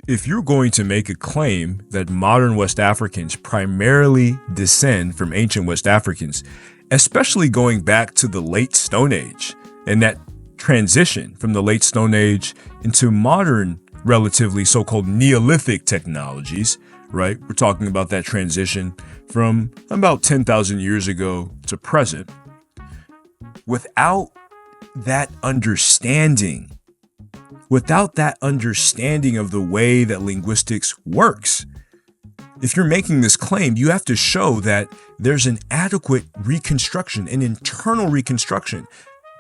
if you're going to make a claim that modern West Africans primarily descend from ancient West Africans, especially going back to the late Stone Age and that transition from the late Stone Age into modern, relatively so-called Neolithic technologies, right? We're talking about that transition from about 10,000 years ago to present. Without that understanding of the way that linguistics works, if you're making this claim, you have to show that there's an adequate reconstruction, an internal reconstruction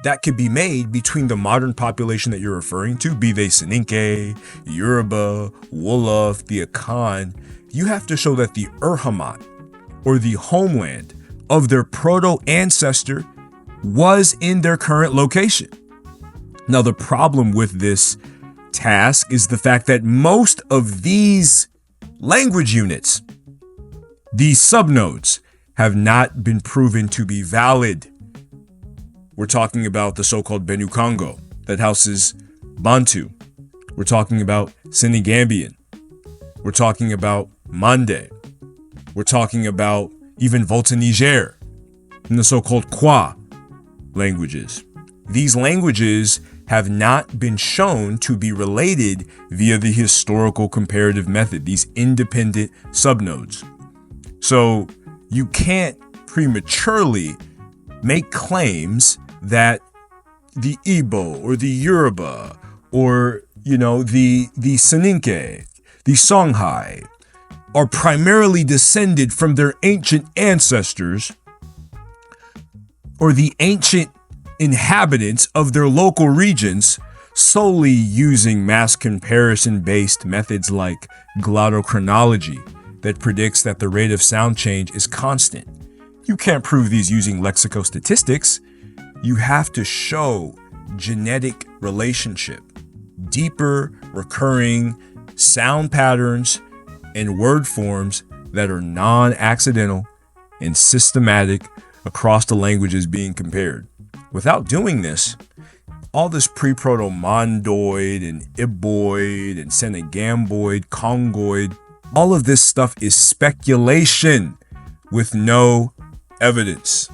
that could be made between the modern population that you're referring to, be they Soninke, Yoruba, Wolof, the Akan. You have to show that the Urhamat, or the homeland of their proto-ancestor, was in their current location. Now, the problem with this task is the fact that most of these language units, these subnodes, have not been proven to be valid. We're talking about the so-called Benue Congo that houses Bantu. We're talking about Senegambian. We're talking about Mande. We're talking about even Volta Niger and the so-called Kwa languages. These languages have not been shown to be related via the historical comparative method, these independent subnodes. So you can't prematurely make claims that the Igbo or the Yoruba or, the Soninke, the Songhai are primarily descended from their ancient ancestors or the ancient inhabitants of their local regions solely using mass comparison-based methods like glottochronology that predicts that the rate of sound change is constant. You can't prove these using lexicostatistics. You have to show genetic relationship, deeper recurring sound patterns and word forms that are non-accidental and systematic across the languages being compared. Without doing this, all this pre-proto-Mondoid and Iboid and Senegamboid, Congoid, all of this stuff is speculation with no evidence.